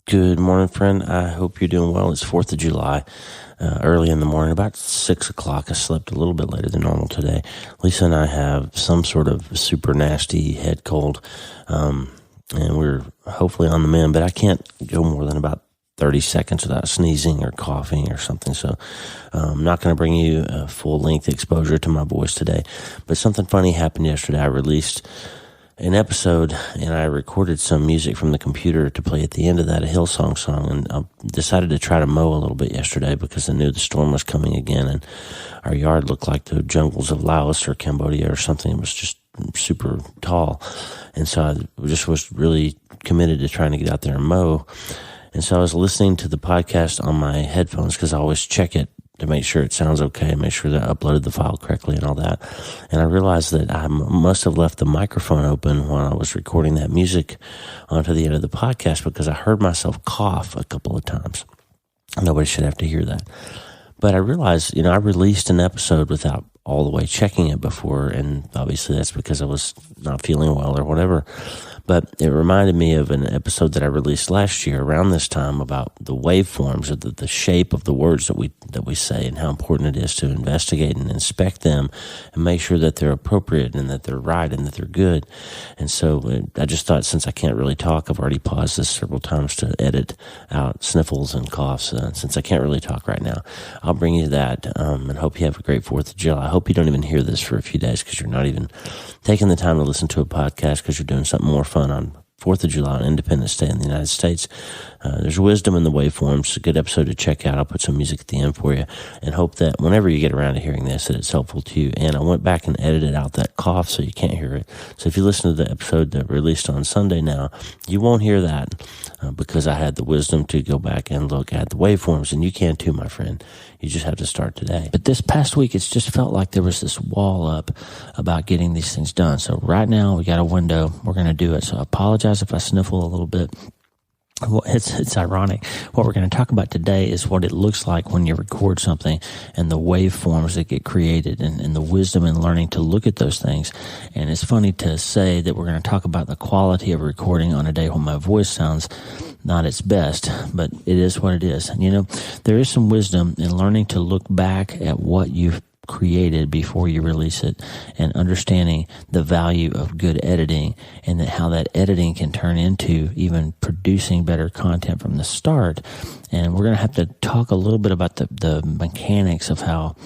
Good morning, friend. I hope you're doing well. It's 4th of July, early in the morning, about 6 o'clock. I slept a little bit later than normal today. Lisa and I have some sort of super nasty head cold, and we're hopefully on the mend, but I can't go more than about 30 seconds without sneezing or coughing or something. So I'm not going to bring you a full-length exposure to my voice today, but something funny happened yesterday. I released an episode, and I recorded some music from the computer to play at the end of that, a Hillsong song, and I decided to try to mow a little bit yesterday because I knew the storm was coming again, and our yard looked like the jungles of Laos or Cambodia or something. It was just super tall, and so I just was really committed to trying to get out there and mow, and so I was listening to the podcast on my headphones because I always check it to make sure it sounds okay, make sure that I uploaded the file correctly and all that. And I realized that I must have left the microphone open while I was recording that music onto the end of the podcast because I heard myself cough a couple of times. Nobody should have to hear that. But I realized, I released an episode without all the way checking it before, and obviously that's because I was not feeling well or whatever. But it reminded me of an episode that I released last year around this time about the waveforms, or the shape of the words that we say, and how important it is to investigate and inspect them and make sure that they're appropriate and that they're right and that they're good. And so I just thought, since I can't really talk, I've already paused this several times to edit out sniffles and coughs. Since I can't really talk right now, I'll bring you that, and hope you have a great 4th of July. I hope you don't even hear this for a few days because you're not even taking the time to listen to a podcast because you're doing something more fun on 4th of July on Independence Day in the United States. There's wisdom in the waveforms. It's a good episode to check out. I'll put some music at the end for you and hope that whenever you get around to hearing this, that it's helpful to you. And I went back and edited out that cough so you can't hear it. So if you listen to the episode that released on Sunday now, you won't hear that because I had the wisdom to go back and look at the waveforms, and you can too, my friend. You just have to start today. But this past week, it's just felt like there was this wall up about getting these things done. So right now, we got a window. We're going to do it. So I apologize if I sniffle a little bit. Well, it's ironic. What we're going to talk about today is what it looks like when you record something and the waveforms that get created and the wisdom in learning to look at those things. And it's funny to say that we're going to talk about the quality of recording on a day when my voice sounds not its best, but it is what it is. And there is some wisdom in learning to look back at what you've created before you release it, and understanding the value of good editing, and that how that editing can turn into even producing better content from the start. And we're going to have to talk a little bit about the mechanics of how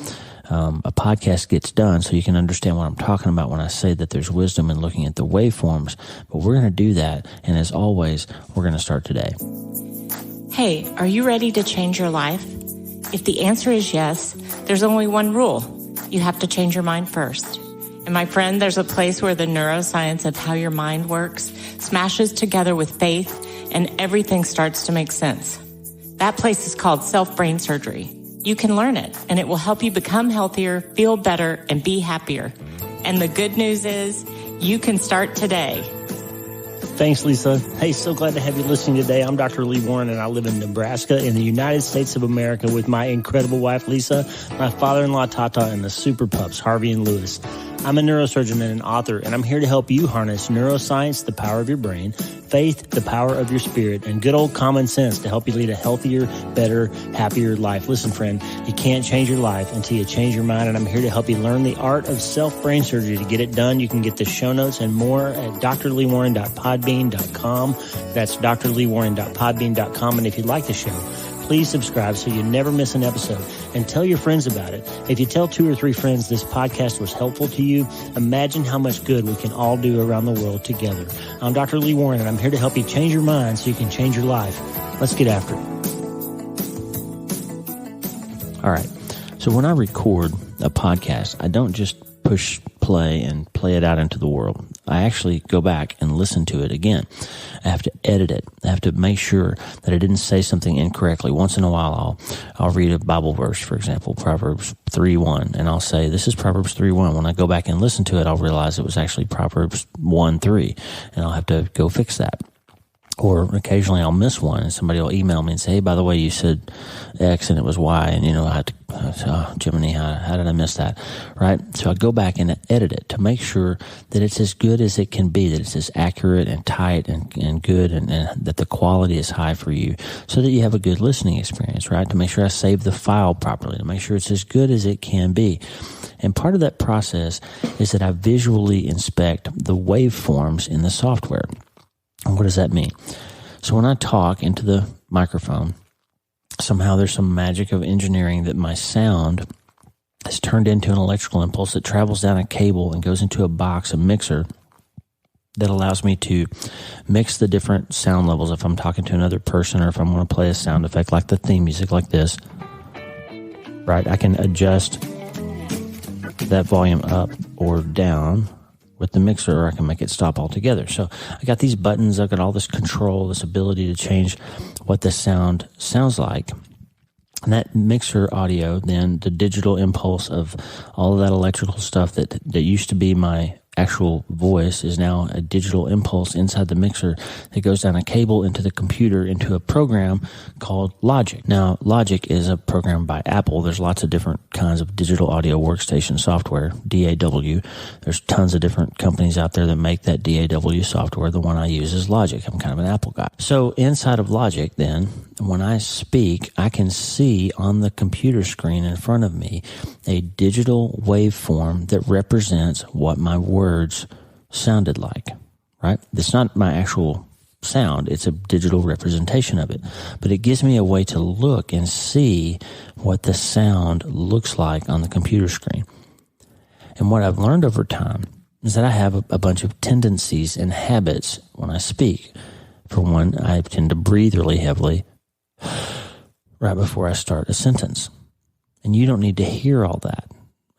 a podcast gets done, so you can understand what I'm talking about when I say that there's wisdom in looking at the waveforms. But we're going to do that, and as always, we're going to start today. Hey, are you ready to change your life? If the answer is yes, there's only one rule. You have to change your mind first. And my friend, there's a place where the neuroscience of how your mind works smashes together with faith, and everything starts to make sense. That place is called self-brain surgery. You can learn it, and it will help you become healthier, feel better, and be happier. And the good news is, you can start today. Thanks, Lisa. Hey, so glad to have you listening today. I'm Dr. Lee Warren, and I live in Nebraska in the United States of America with my incredible wife, Lisa, my father-in-law, Tata, and the super pups, Harvey and Lewis. I'm a neurosurgeon and an author, and I'm here to help you harness neuroscience, the power of your brain, faith, the power of your spirit, and good old common sense to help you lead a healthier, better, happier life. Listen, friend, you can't change your life until you change your mind, and I'm here to help you learn the art of self-brain surgery. To get it done, you can get the show notes and more at drleewarren.podbean.com. That's drleewarren.podbean.com. And if you like the show, please subscribe so you never miss an episode, and tell your friends about it. If you tell 2 or 3 friends this podcast was helpful to you, imagine how much good we can all do around the world together. I'm Dr. Lee Warren, and I'm here to help you change your mind so you can change your life. Let's get after it. All right. So when I record a podcast, I don't just push play and play it out into the world. I actually go back and listen to it again. I have to edit it. I have to make sure that I didn't say something incorrectly. Once in a while, I'll read a Bible verse, for example, Proverbs 3:1, and I'll say, this is Proverbs 3:1. When I go back and listen to it, I'll realize it was actually Proverbs 1:3, and I'll have to go fix that. Or occasionally I'll miss one and somebody will email me and say, hey, by the way, you said X and it was Y. And, I had to say, oh, Jiminy, how did I miss that? Right? So I go back and edit it to make sure that it's as good as it can be, that it's as accurate and tight and good and that the quality is high for you so that you have a good listening experience, right? To make sure I save the file properly, to make sure it's as good as it can be. And part of that process is that I visually inspect the waveforms in the software. And what does that mean? So when I talk into the microphone, somehow there's some magic of engineering that my sound is turned into an electrical impulse that travels down a cable and goes into a box, a mixer, that allows me to mix the different sound levels if I'm talking to another person or if I'm going to play a sound effect like the theme music like this. Right? I can adjust that volume up or down with the mixer, or I can make it stop altogether. So I got these buttons, I've got all this control, this ability to change what the sound sounds like. And that mixer audio, then the digital impulse of all of that electrical stuff that used to be my actual voice is now a digital impulse inside the mixer that goes down a cable into the computer into a program called Logic. Now, Logic is a program by Apple. There's lots of different kinds of digital audio workstation software, DAW. There's tons of different companies out there that make that DAW software. The one I use is Logic. I'm kind of an Apple guy. So inside of Logic, then, when I speak, I can see on the computer screen in front of me a digital waveform that represents what my words sounded like, right? It's not my actual sound. It's a digital representation of it. But it gives me a way to look and see what the sound looks like on the computer screen. And what I've learned over time is that I have a bunch of tendencies and habits when I speak. For one, I tend to breathe really heavily right before I start a sentence. And you don't need to hear all that.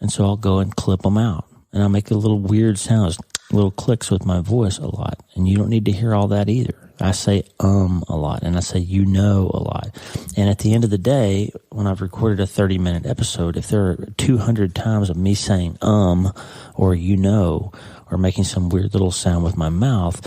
And so I'll go and clip them out. And I'll make a little weird sounds, little clicks with my voice a lot. And you don't need to hear all that either. I say a lot, and I say a lot. And at the end of the day, when I've recorded a 30-minute episode, if there are 200 times of me saying or or making some weird little sound with my mouth,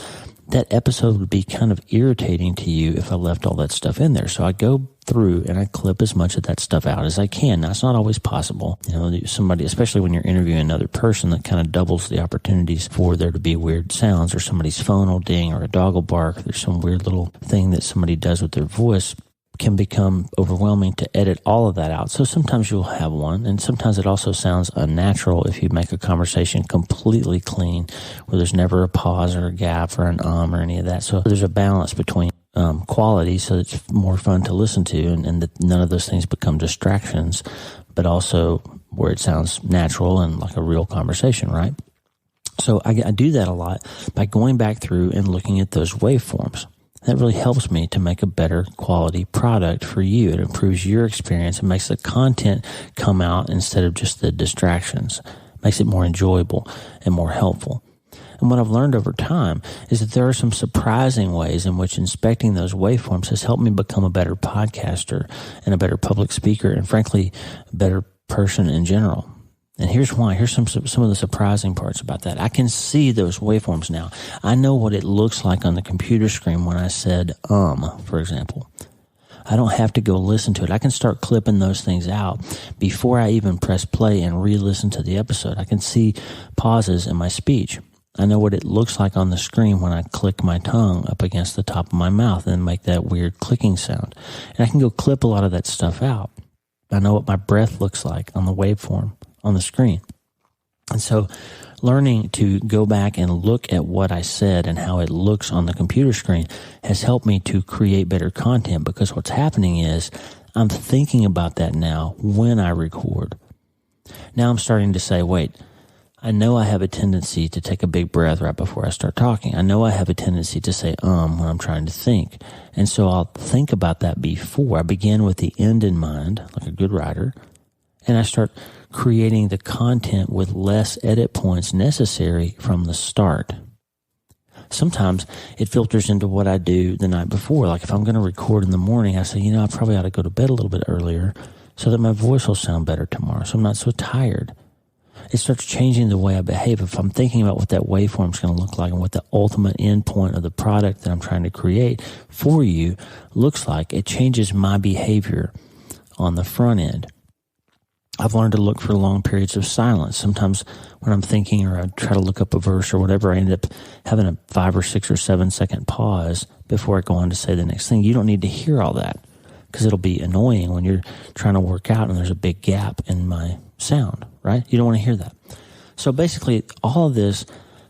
that episode would be kind of irritating to you if I left all that stuff in there. So I go through and I clip as much of that stuff out as I can. Now, it's not always possible. Somebody, especially when you're interviewing another person, that kind of doubles the opportunities for there to be weird sounds, or somebody's phone will ding, or a dog will bark. There's some weird little thing that somebody does with their voice. Can become overwhelming to edit all of that out. So sometimes you'll have one, and sometimes it also sounds unnatural if you make a conversation completely clean, where there's never a pause or a gap or an or any of that. So there's a balance between quality, so it's more fun to listen to, and that none of those things become distractions, but also where it sounds natural and like a real conversation, right? So I do that a lot by going back through and looking at those waveforms. That really helps me to make a better quality product for you. It improves your experience and makes the content come out instead of just the distractions. It makes it more enjoyable and more helpful. And what I've learned over time is that there are some surprising ways in which inspecting those waveforms has helped me become a better podcaster and a better public speaker, and frankly, a better person in general. And here's why. Here's some of the surprising parts about that. I can see those waveforms now. I know what it looks like on the computer screen when I said, for example. I don't have to go listen to it. I can start clipping those things out before I even press play and re-listen to the episode. I can see pauses in my speech. I know what it looks like on the screen when I click my tongue up against the top of my mouth and make that weird clicking sound. And I can go clip a lot of that stuff out. I know what my breath looks like on the waveform on the screen. And so learning to go back and look at what I said and how it looks on the computer screen has helped me to create better content, because what's happening is I'm thinking about that now when I record. Now I'm starting to say, wait, I know I have a tendency to take a big breath right before I start talking. I know I have a tendency to say when I'm trying to think. And so I'll think about that before. I begin with the end in mind, like a good writer, and I start creating the content with less edit points necessary from the start. Sometimes it filters into what I do the night before. Like if I'm going to record in the morning, I say, I probably ought to go to bed a little bit earlier so that my voice will sound better tomorrow, so I'm not so tired. it starts changing the way I behave. If I'm thinking about what that waveform is going to look like and what the ultimate end point of the product that I'm trying to create for you looks like, it changes my behavior on the front end. I've learned to look for long periods of silence. Sometimes when I'm thinking or I try to look up a verse or whatever, I end up having a 5 or 6 or 7 second pause before I go on to say the next thing. You don't need to hear all that because it'll be annoying when you're trying to work out and there's a big gap in my sound, right? You don't want to hear that. So basically, all of this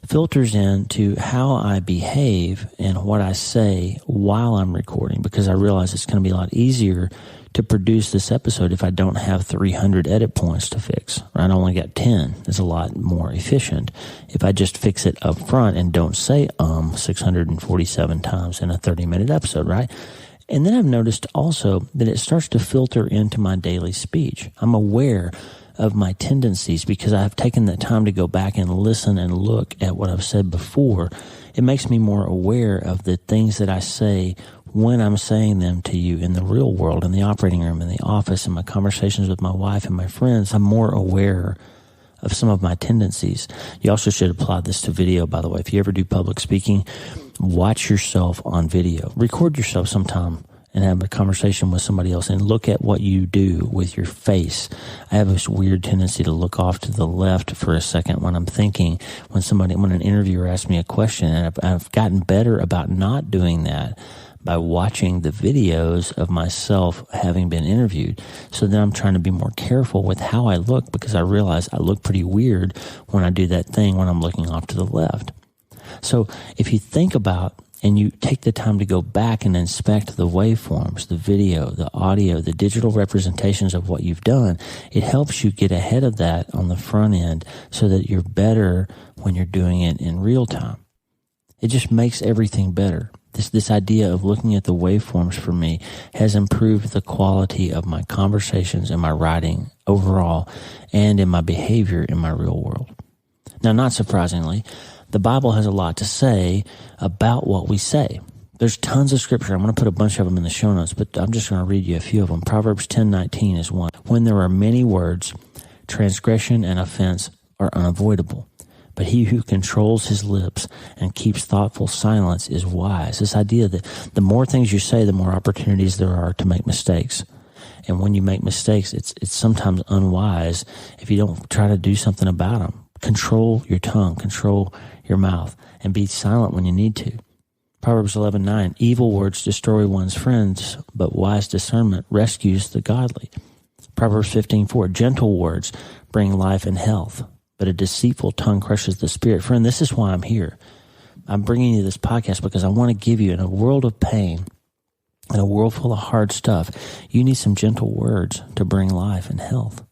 filters into how I behave and what I say while I'm recording, because I realize it's going to be a lot easier to produce this episode if I don't have 300 edit points to fix, right? I only got 10. It's a lot more efficient if I just fix it up front and don't say 647 times in a 30-minute episode, right? And then I've noticed also that it starts to filter into my daily speech. I'm aware of my tendencies because I have taken that time to go back and listen and look at what I've said before. It makes me more aware of the things that I say when I'm saying them to you in the real world, in the operating room, in the office, in my conversations with my wife and my friends. I'm more aware of some of my tendencies. You also should apply this to video, by the way. If you ever do public speaking, watch yourself on video. Record yourself sometime and have a conversation with somebody else and look at what you do with your face. I have this weird tendency to look off to the left for a second when I'm thinking, when an interviewer asks me a question, and I've gotten better about not doing that by watching the videos of myself having been interviewed. So then I'm trying to be more careful with how I look because I realize I look pretty weird when I do that thing when I'm looking off to the left. So if you think about and you take the time to go back and inspect the waveforms, the video, the audio, the digital representations of what you've done, it helps you get ahead of that on the front end so that you're better when you're doing it in real time. It just makes everything better. This idea of looking at the waveforms for me has improved the quality of my conversations and my writing overall and in my behavior in my real world. Now, not surprisingly, the Bible has a lot to say about what we say. There's tons of scripture. I'm going to put a bunch of them in the show notes, but I'm just going to read you a few of them. Proverbs 10:19 is one. When there are many words, transgression and offense are unavoidable. But he who controls his lips and keeps thoughtful silence is wise. This idea that the more things you say, the more opportunities there are to make mistakes. And when you make mistakes, it's sometimes unwise if you don't try to do something about them. Control your tongue, control your mouth, and be silent when you need to. Proverbs 11:9, evil words destroy one's friends, but wise discernment rescues the godly. Proverbs 15:4, gentle words bring life and health, but a deceitful tongue crushes the spirit. Friend, this is why I'm here. I'm bringing you this podcast because I want to give you, in a world of pain, in a world full of hard stuff, you need some gentle words to bring life and health.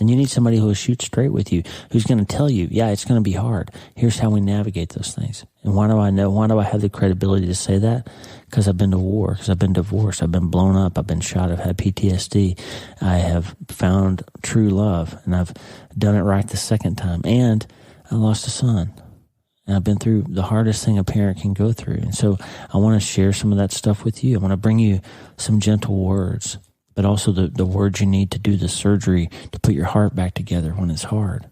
And you need somebody who will shoot straight with you, who's going to tell you, yeah, it's going to be hard. Here's how we navigate those things. And why do I know? Why do I have the credibility to say that? Because I've been to war, because I've been divorced, I've been blown up, I've been shot, I've had PTSD. I have found true love, and I've done it right the second time. And I lost a son. And I've been through the hardest thing a parent can go through. And so I want to share some of that stuff with you. I want to bring you some gentle words, but also the words you need to do the surgery to put your heart back together when it's hard.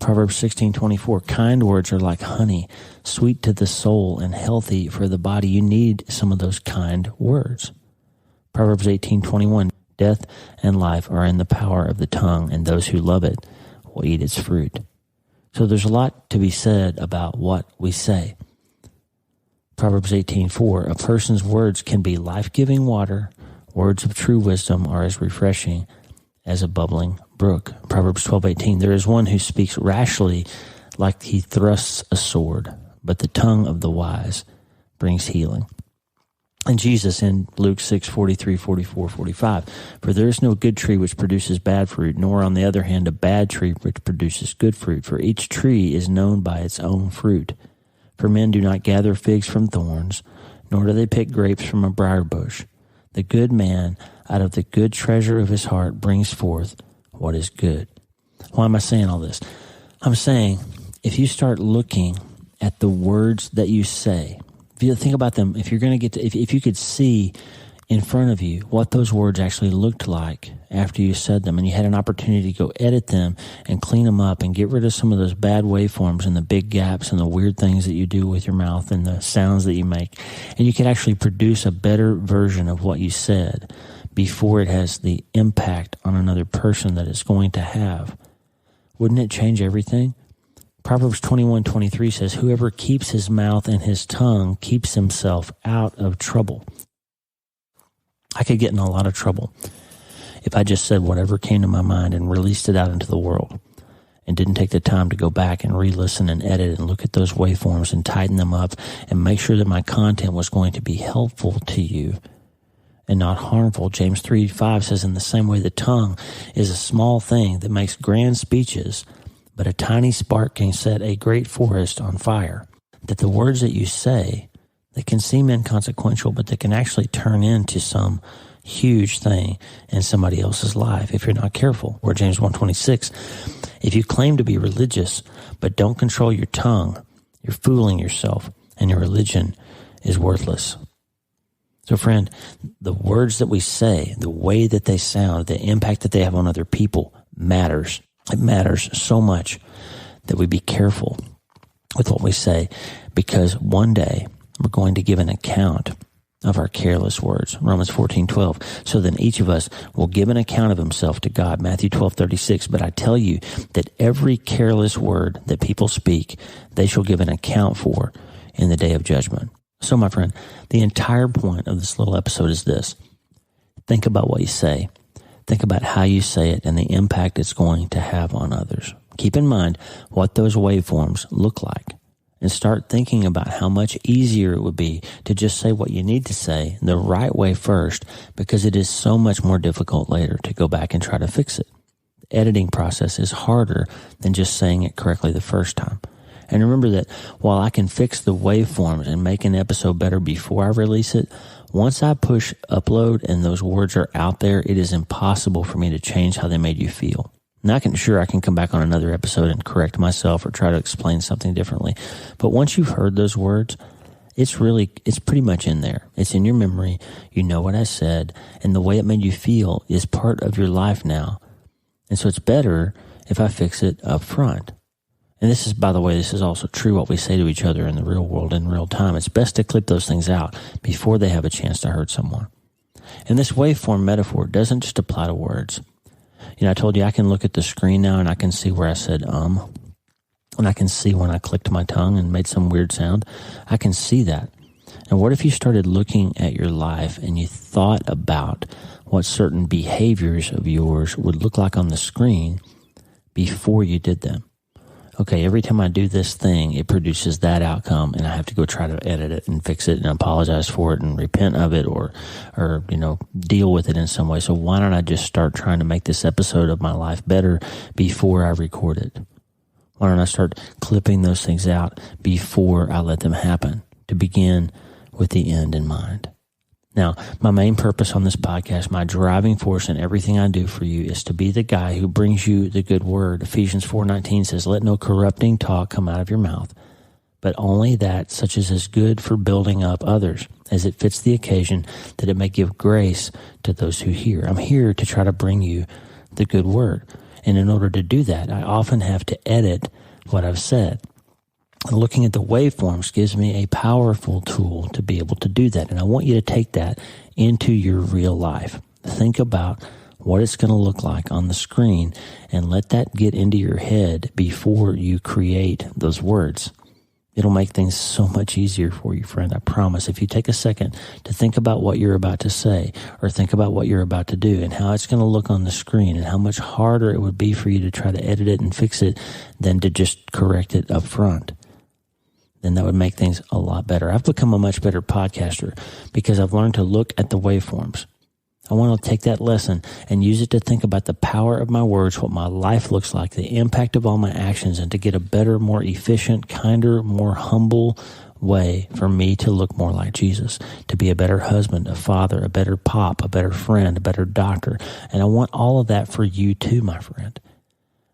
Proverbs 16:24, kind words are like honey, sweet to the soul and healthy for the body. You need some of those kind words. Proverbs 18:21, death and life are in the power of the tongue, and those who love it will eat its fruit. So there's a lot to be said about what we say. Proverbs 18:4, a person's words can be life-giving water. Words of true wisdom are as refreshing as a bubbling brook. Proverbs 12:18, there is one who speaks rashly like he thrusts a sword, but the tongue of the wise brings healing. And Jesus in Luke 6:43, 44, 45, for there is no good tree which produces bad fruit, nor on the other hand a bad tree which produces good fruit, for each tree is known by its own fruit. For men do not gather figs from thorns, nor do they pick grapes from a briar bush. The good man out of the good treasure of his heart brings forth what is good. Why am I saying all this? I'm saying if you start looking at the words that you say, if you think about them, if you're going to get to, if you could see in front of you what those words actually looked like after you said them, and you had an opportunity to go edit them and clean them up and get rid of some of those bad waveforms and the big gaps and the weird things that you do with your mouth and the sounds that you make, and you could actually produce a better version of what you said before it has the impact on another person that it's going to have, wouldn't it change everything? Proverbs 21:23 says, "Whoever keeps his mouth and his tongue keeps himself out of trouble." I could get in a lot of trouble if I just said whatever came to my mind and released it out into the world and didn't take the time to go back and re-listen and edit and look at those waveforms and tighten them up and make sure that my content was going to be helpful to you and not harmful. James 3:5 says, "In the same way, the tongue is a small thing that makes grand speeches, but a tiny spark can set a great forest on fire." That the words that you say, that can seem inconsequential, but that can actually turn into some huge thing in somebody else's life if you're not careful. Or James 1:26, "If you claim to be religious, but don't control your tongue, you're fooling yourself, and your religion is worthless." So friend, the words that we say, the way that they sound, the impact that they have on other people matters. It matters so much that we be careful with what we say, because one day we're going to give an account of our careless words. Romans 14:12. "So then each of us will give an account of himself to God." Matthew 12:36. "But I tell you that every careless word that people speak, they shall give an account for in the day of judgment." So my friend, the entire point of this little episode is this. Think about what you say. Think about how you say it and the impact it's going to have on others. Keep in mind what those waveforms look like, and start thinking about how much easier it would be to just say what you need to say the right way first, because it is so much more difficult later to go back and try to fix it. The editing process is harder than just saying it correctly the first time. And remember that while I can fix the waveforms and make an episode better before I release it, once I push upload and those words are out there, it is impossible for me to change how they made you feel. Now I can come back on another episode and correct myself or try to explain something differently. But once you've heard those words, it's pretty much in there. It's in your memory. You know what I said, and the way it made you feel is part of your life now. And so it's better if I fix it up front. And this is, by the way, this is also true what we say to each other in the real world in real time. It's best to clip those things out before they have a chance to hurt someone. And this waveform metaphor doesn't just apply to words. You know, I told you I can look at the screen now and I can see where I said and I can see when I clicked my tongue and made some weird sound. I can see that. And what if you started looking at your life and you thought about what certain behaviors of yours would look like on the screen before you did them? Okay, every time I do this thing, it produces that outcome, and I have to go try to edit it and fix it and apologize for it and repent of it or deal with it in some way. So why don't I just start trying to make this episode of my life better before I record it? Why don't I start clipping those things out before I let them happen, to begin with the end in mind? Now, my main purpose on this podcast, my driving force in everything I do for you, is to be the guy who brings you the good word. Ephesians 4:19 says, "Let no corrupting talk come out of your mouth, but only that such as is good for building up others, as it fits the occasion, that it may give grace to those who hear." I'm here to try to bring you the good word. And in order to do that, I often have to edit what I've said. Looking at the waveforms gives me a powerful tool to be able to do that. And I want you to take that into your real life. Think about what it's going to look like on the screen and let that get into your head before you create those words. It'll make things so much easier for you, friend. I promise. If you take a second to think about what you're about to say, or think about what you're about to do and how it's going to look on the screen and how much harder it would be for you to try to edit it and fix it than to just correct it up front, then that would make things a lot better. I've become a much better podcaster because I've learned to look at the waveforms. I want to take that lesson and use it to think about the power of my words, what my life looks like, the impact of all my actions, and to get a better, more efficient, kinder, more humble way for me to look more like Jesus, to be a better husband, a father, a better pop, a better friend, a better doctor. And I want all of that for you too, my friend.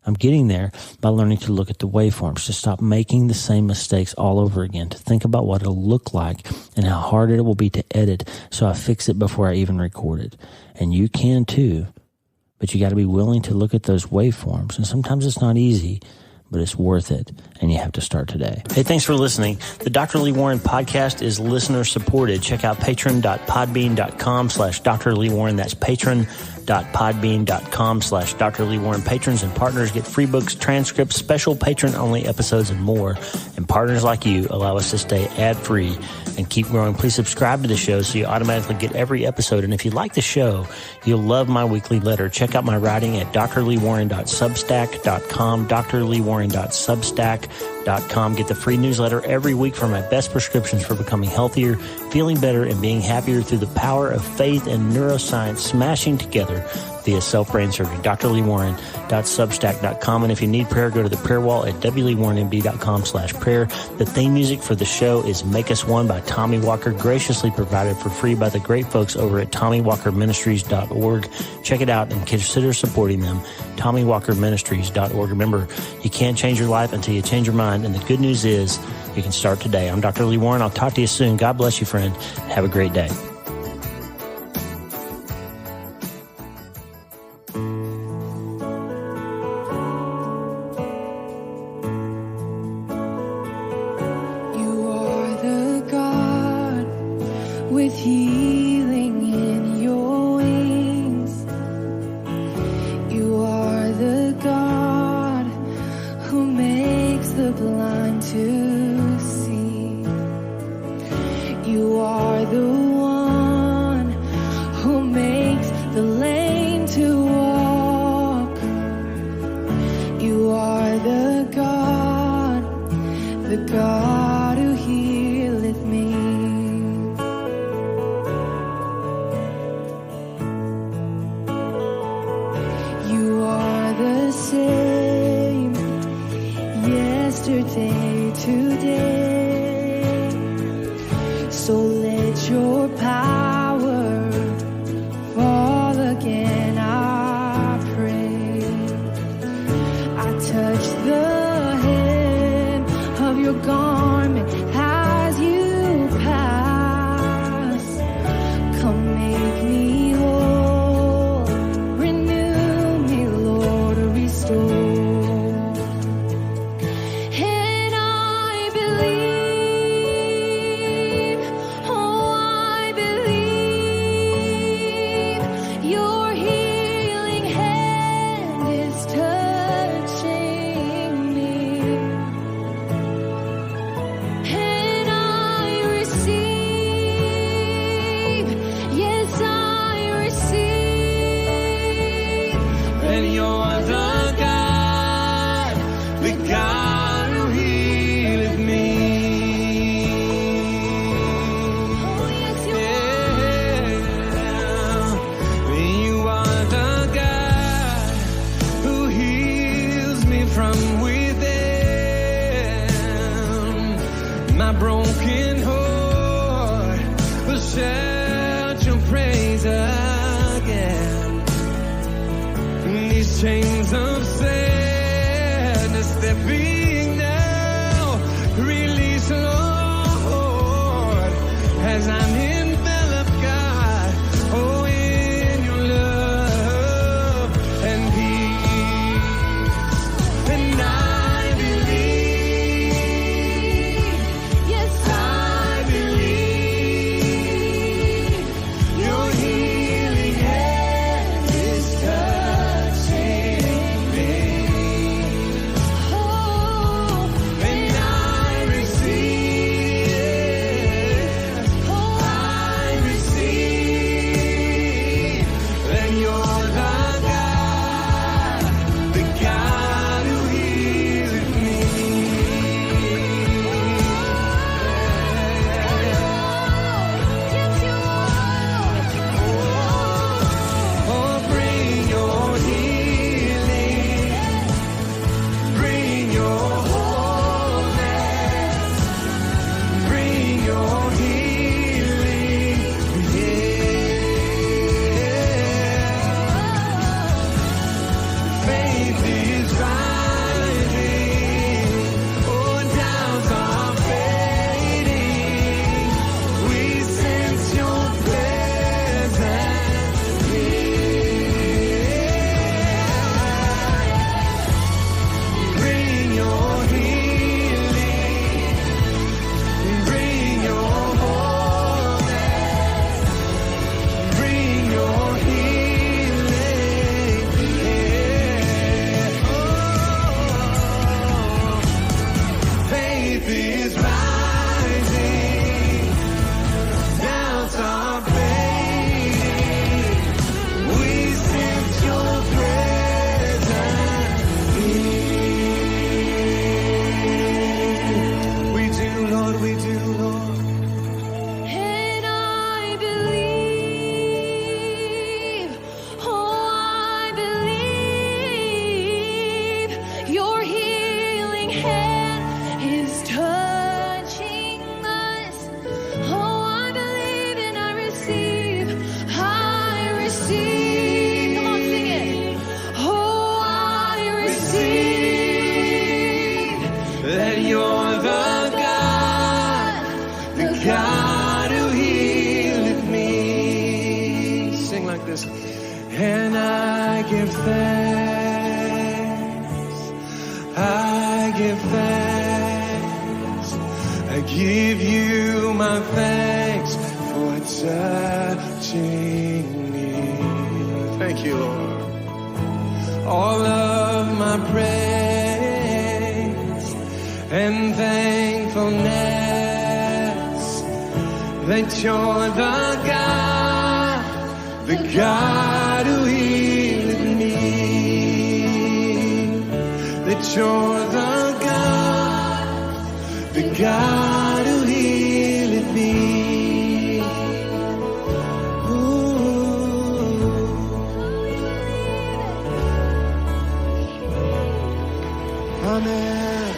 I'm getting there by learning to look at the waveforms, to stop making the same mistakes all over again, to think about what it'll look like and how hard it will be to edit so I fix it before I even record it. And you can too, but you got to be willing to look at those waveforms. And sometimes it's not easy, but it's worth it, and you have to start today. Hey, thanks for listening. The Dr. Lee Warren podcast is listener supported. Check out patron.podbean.com/Dr. Lee Warren. That's patron.podbean.com/Dr. Lee Warren. Patrons and partners get free books, transcripts, special patron-only episodes, and more. And partners like you allow us to stay ad-free and keep growing. Please subscribe to the show so you automatically get every episode. And if you like the show, you'll love my weekly letter. Check out my writing at drleewarren.substack.com, drleewarren.substack.com. Get the free newsletter every week for my best prescriptions for becoming healthier, feeling better, and being happier through the power of faith and neuroscience smashing together via self-brain surgery. drleewarren.substack.com. And if you need prayer, go to the prayer wall at wleewarrenmd.com/prayer. The theme music for the show is Make Us One by Tommy Walker, graciously provided for free by the great folks over at TommyWalkerMinistries.org. Check it out and consider supporting them. TommyWalkerMinistries.org. Remember, you can't change your life until you change your mind. And the good news is you can start today. I'm Dr. Lee Warren. I'll talk to you soon. God bless you, friend. Have a great day. With healing in your wings, you are the God who makes the blind to see. You are the one who makes the lame to walk. You are the God who healeth me. Same yesterday, today. So let your power fall again, I pray. I touch the hem of your garment as you pass. Come make me whole, renew me, Lord, restore. And I believe, oh, I believe your healing hand is touching me. And I receive, yes, I receive. And you're the God who healeth me. Oh, yes, you are. You are the God who heals me from within. My broken heart will shout your praise again. These chains of sadness, they're being now released, Lord, as I'm enveloped, God, oh, in your love and peace. And I believe, yes, I believe your healing hand is touching me. Oh, and I receive, oh, I give you my thanks for touching me. Thank you, Lord. All of my praise and thankfulness that you're the God who healed me, that you're the God who healed me. Ooh. Amen.